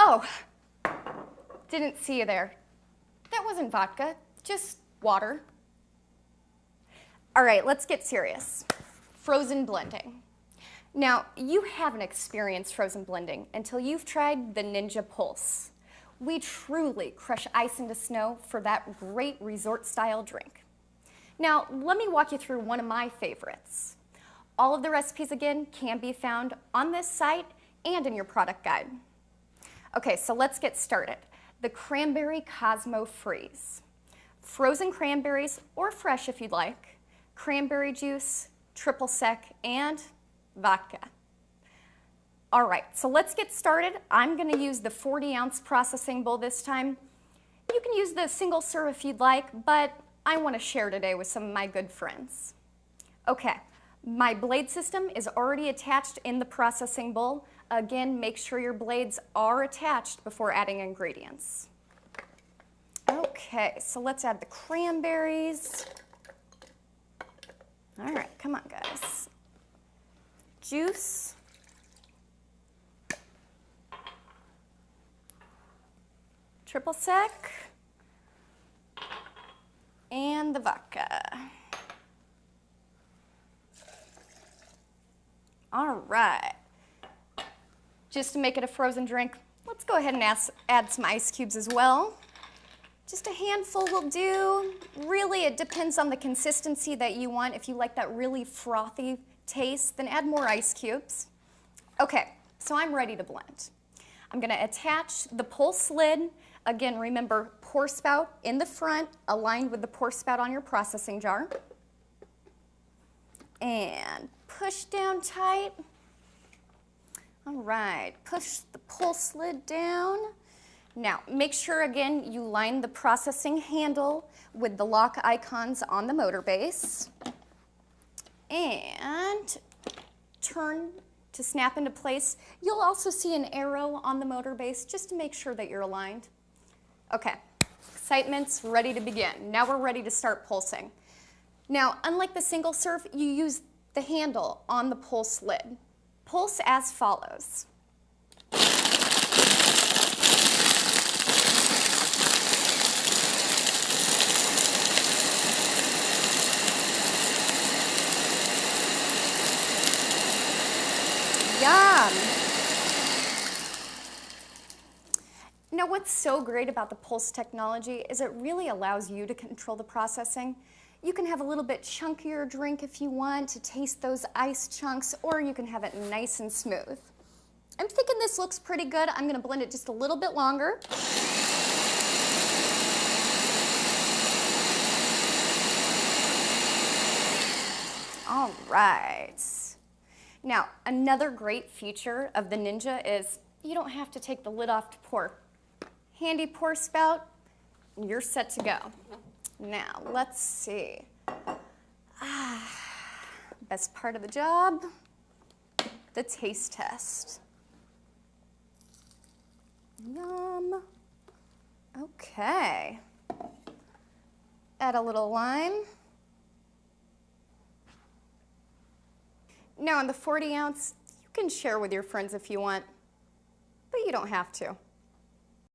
Oh, didn't see you there. That wasn't vodka, just water. All right, let's get serious. Frozen blending. Now, you haven't experienced frozen blending until you've tried the Ninja Pulse. We truly crush ice into snow for that great resort-style drink. Now, let me walk you through one of my favorites. All of the recipes, again, can be found on this site and in your product guide. Okay, so let's get started. The Cranberry Cosmo Freeze. Frozen cranberries, or fresh if you'd like, cranberry juice, triple sec, and vodka. All right, so let's get started. I'm gonna use the 40-ounce processing bowl this time. You can use the single serve if you'd like, but I wanna share today with some of my good friends. Okay, my blade system is already attached in the processing bowl. Again, make sure your blades are attached before adding ingredients. Okay, so let's add the cranberries. All right, come on, guys. Juice. Triple sec. And the vodka. All right. Just to make it a frozen drink, let's go ahead and add some ice cubes as well. Just a handful will do. Really, it depends on the consistency that you want. If you like that really frothy taste, then add more ice cubes. Okay, so I'm ready to blend. I'm gonna attach the pulse lid. Again, remember, pour spout in the front, aligned with the pour spout on your processing jar. And push down tight. All right, push the pulse lid down. Now, make sure, again, you line the processing handle with the lock icons on the motor base. And turn to snap into place. You'll also see an arrow on the motor base just to make sure that you're aligned. Okay, excitement's ready to begin. Now we're ready to start pulsing. Now, unlike the single serve, you use the handle on the pulse lid. Pulse as follows. Yum! Now, what's so great about the pulse technology is it really allows you to control the processing. You can have a little bit chunkier drink if you want to taste those ice chunks, or you can have it nice and smooth. I'm thinking this looks pretty good. I'm gonna blend it just a little bit longer. All right. Now, another great feature of the Ninja is you don't have to take the lid off to pour. Handy pour spout, and you're set to go. Now, let's see. Best part of the job, the taste test. Yum. Okay. Add a little lime. Now, in the 40-ounce, you can share with your friends if you want, but you don't have to.